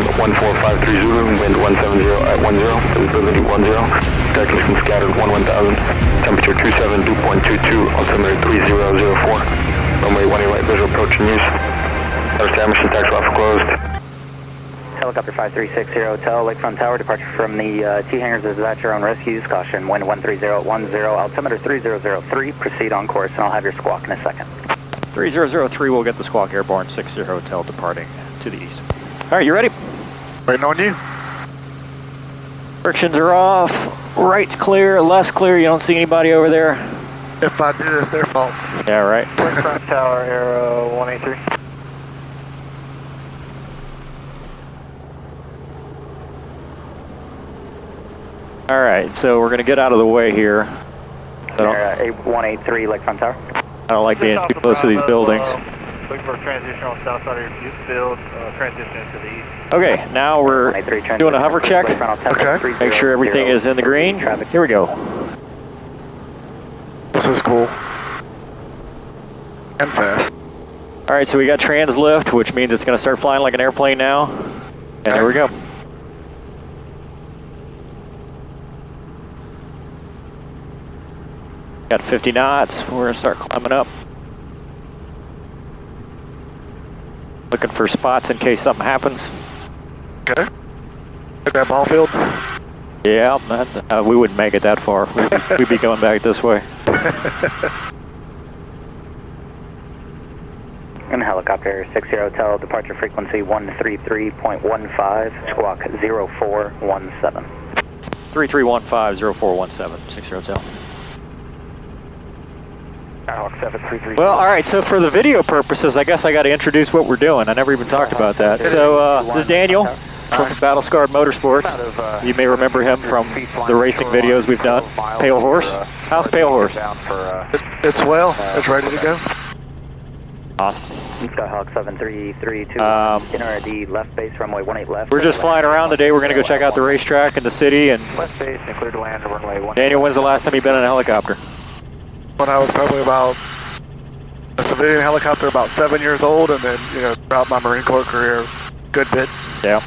climb 1453 Zulu, wind 170 at 10, visibility 10, darkness and scattered 1000, temperature 27, dew point 22, altimeter 3004, runway 18 right, visual approach in use. Establishment tax off closed. Helicopter 5360 Hotel, Lakefront Tower, departure from the T-hangars is at your own risk. Use caution, wind 130 at 10, altimeter 3003, proceed on course, and I'll have your squawk in a second. 3003 will get the squawk airborne, 60 Hotel departing to the east. All right, you ready? Waiting on you. Frictions are off, right's clear, left's clear, you don't see anybody over there? If I do, it's their fault. Yeah, right. Lakefront Tower, Aero 183. All right, so we're going to get out of the way here. 183 Lakefront Tower. I don't like being too close to these buildings. Looking for a transition on south side of your field, transition into the east. Okay, now we're doing a hover check. Okay. Make sure everything is in the green. Here we go. This is cool. And fast. All right, so we got trans lift, which means it's going to start flying like an airplane now. And there we go. Got 50 knots. We're going to start climbing up. Looking for spots in case something happens. Okay. Hit that ball field. Yeah, we wouldn't make it that far. We'd be going back this way. And helicopter 60 Hotel, departure frequency 133.15, squawk 0417. 3315 0417, 60 Hotel. Well, all right, so for the video purposes, I guess I got to introduce what we're doing. I never even talked about that. So this is Daniel from Scarred Motorsports. You may remember him from the racing videos we've done. Pale Horse. How's Pale Horse? It's well. It's ready to go. Awesome. Skyhawk 7332, enter the left base, runway 18 left. We're just flying around today. We're going to go check out the racetrack and the city. And left base and clear to land, runway 18. Daniel, when's the last time you've been in a helicopter? When I was probably about a civilian helicopter, about 7 years old, and then, you know, throughout my Marine Corps career, good bit. Yeah.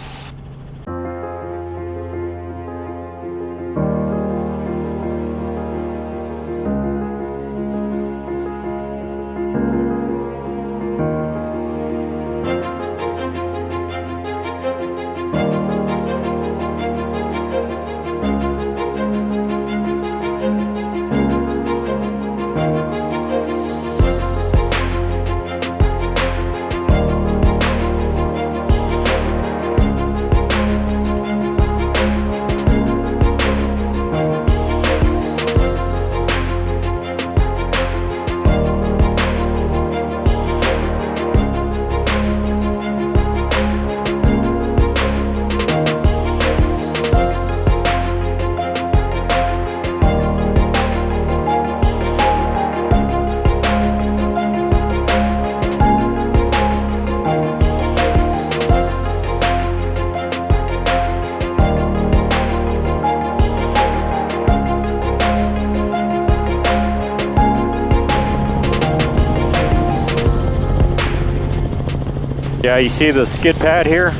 Yeah, you see the skid pad here?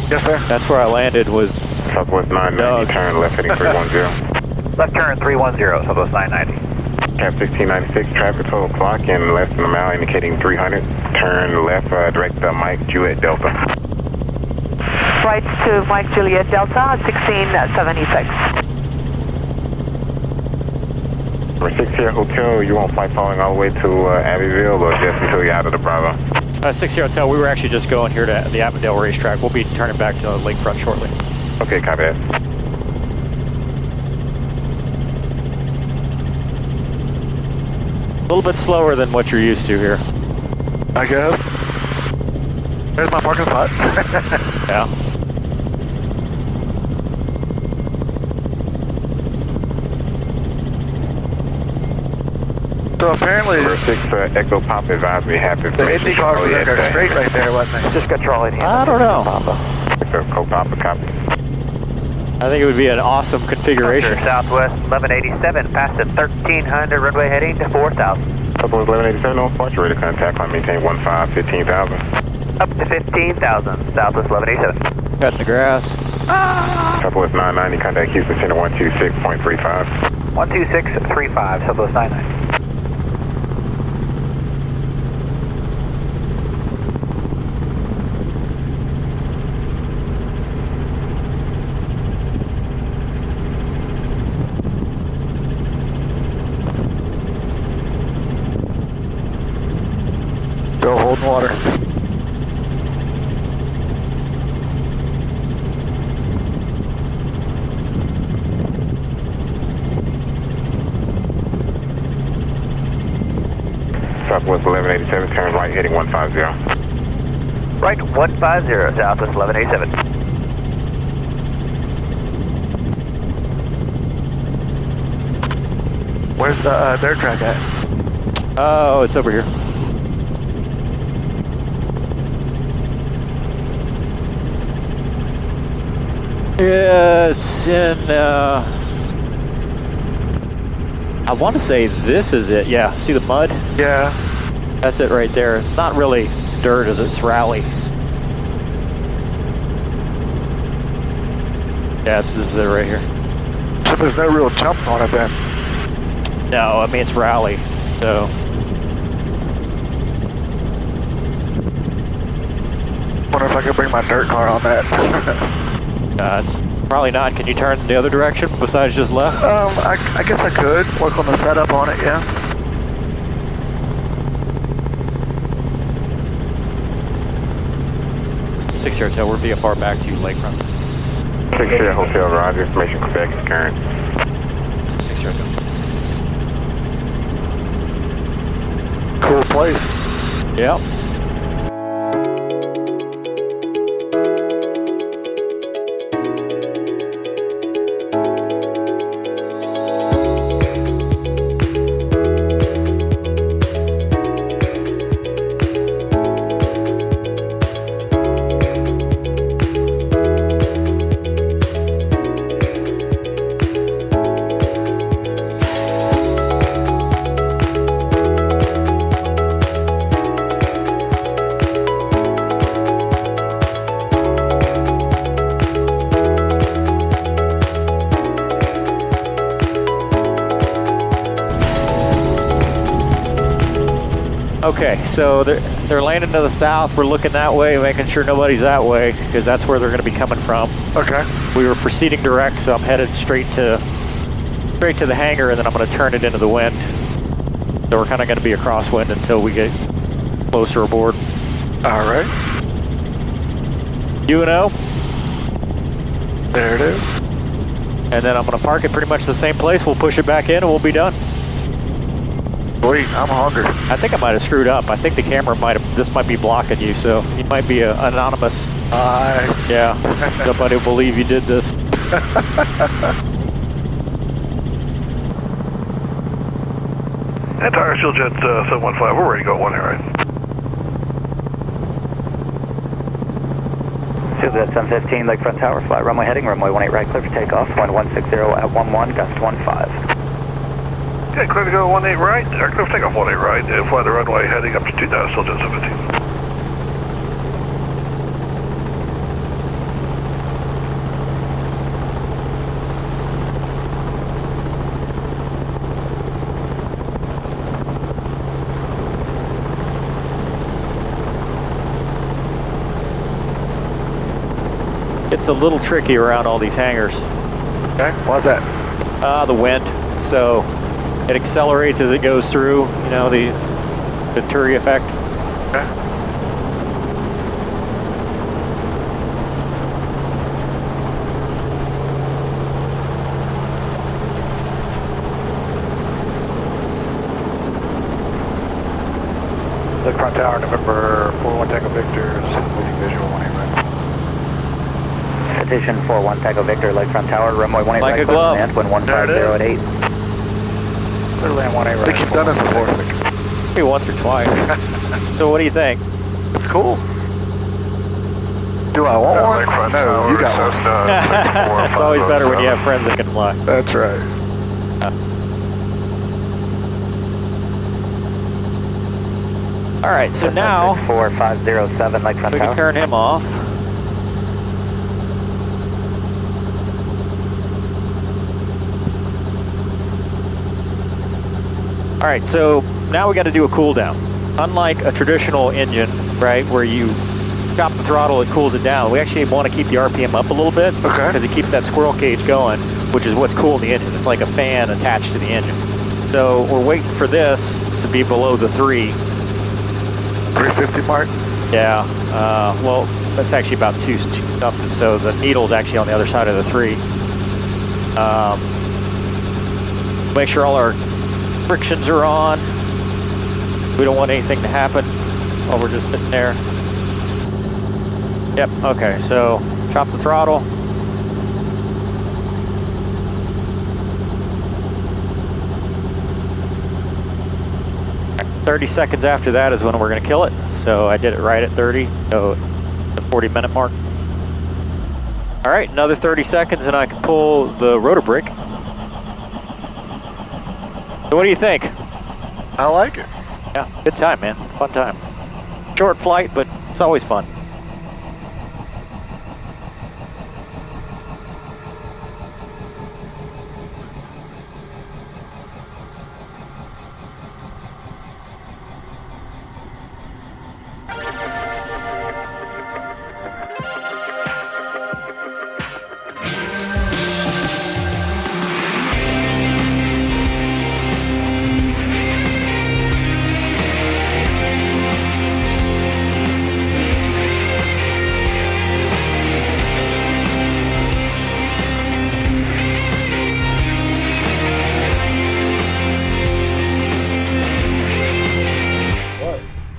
Yes, sir. That's where I landed was Southwest 990, turn left heading 310. Left turn 310, Southwest 990. Cap 1696, traffic total clock in less than a mile indicating 300. Turn left, direct Mike Juliet Delta. Right to Mike Juliet Delta, 1676. For 60 Hotel, you won't fly following all the way to Abbeville or just until you're out of the Bravo? 60 Hotel, we were actually just going here to the Avondale racetrack. We'll be turning back to Lakefront shortly. Okay, copy that. A little bit slower than what you're used to here. I guess. There's my parking spot. Yeah. So apparently, 6 Echo Pop advised me half the Indy cars were going to go straight right there, wasn't they? Just got trolley. I don't know. Echo Papa copy. I think it would be an awesome configuration. Southwest 1187, past at 1300, runway heading to 4000. Southwest 1187, no departure, ready to contact, climb maintain 15, 15,000. Up to 15,000, Southwest 1187. Cut in the grass. Southwest 990, contact Houston Center 126.35. 12635, Southwest 99. Still holding water. Southwest 1187, turn right heading 150. Right, 150, Southwest 1187. Where's the dirt track at? Oh, it's over here. Yeah, it's in, I want to say this is it. Yeah, see the mud? Yeah. That's it right there. It's not really dirt as it's rally. Yeah, this is it right here. So there's no real jumps on it then? No, I mean it's rally, so. Wonder if I could bring my dirt car on that. It's probably not. Can you turn the other direction besides just left? I guess I could work on the setup on it, yeah. Six Hotel, we're via far back to you, lakefront. 6 Hotel, Roger, information Quebec is current. 6 Hotel. Cool place. Yep. Okay, so they're landing to the south. We're looking that way, making sure nobody's that way, because that's where they're going to be coming from. Okay. We were proceeding direct, so I'm headed straight to the hangar, and then I'm going to turn it into the wind. So we're kind of going to be a crosswind until we get closer aboard. All right. UNO. There it is. And then I'm going to park it pretty much the same place. We'll push it back in, and we'll be done. Sweet, I'm hungry. I think I might have screwed up. I think the camera this might be blocking you, so you might be anonymous. Yeah, nobody will believe you did this. Entire Shield Jet 715, we're ready to go, one here, right? Shield Jet 715, Lakefront Tower, fly runway heading, runway 18 right, clear for takeoff, 1160 at 11, gust 15. Okay, clear to go 18 right, clear for takeoff 18 right, and fly the runway heading up to 2000, Shield Jet 715. It's a little tricky around all these hangars. Okay, why's that? The wind. So it accelerates as it goes through, you know, the Venturi effect. Okay. Lakefront Tower, November 41 Tango Victor's waiting visual 18 right. Petition 41 Tango Victor, Lakefront Tower, runway 18 Like right, a clear glove. land, wind 150 at 8. Clear land 18 I right. think you've done this before. Maybe once or twice. So what do you think? It's cool. Do I want one? Lakefront No, Tower, you got one. Cessna, It's always better when you have friends that can fly. That's right. All right, so now 4507 Lakefront we can Tower. turn him off. All right, so now we got to do a cool down. Unlike a traditional engine, right, where you chop the throttle, it cools it down. We actually want to keep the RPM up a little bit because it keeps that squirrel cage going, which is what's cool in the engine. It's like a fan attached to the engine. So we're waiting for this to be below the 350 mark? Yeah, well, that's actually about 2 something, so the needle's actually on the other side of the 3. Make sure all our frictions are on. We don't want anything to happen while we're just sitting there. Yep, okay, so chop the throttle. Right, 30 seconds after that is when we're gonna kill it. So I did it right at 30, so the 40-minute mark. All right, another 30 seconds and I can pull the rotor brake. So what do you think? I like it. Yeah, good time, man. Fun time. Short flight, but it's always fun.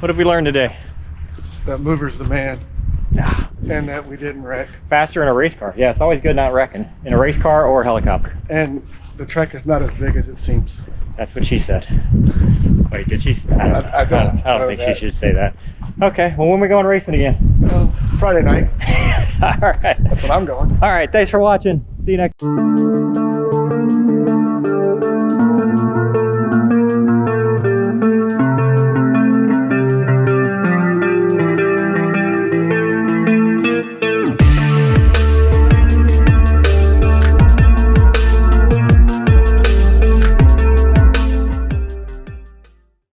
What have we learned today? That mover's the man. Yeah. And that we didn't wreck. Faster in a race car. Yeah, it's always good not wrecking. In a race car or a helicopter. And the track is not as big as it seems. That's what she said. Wait, did she? I don't think she should say that. Okay, well, when are we going racing again? Friday night. All right. That's what I'm going. All right, thanks for watching. See you next.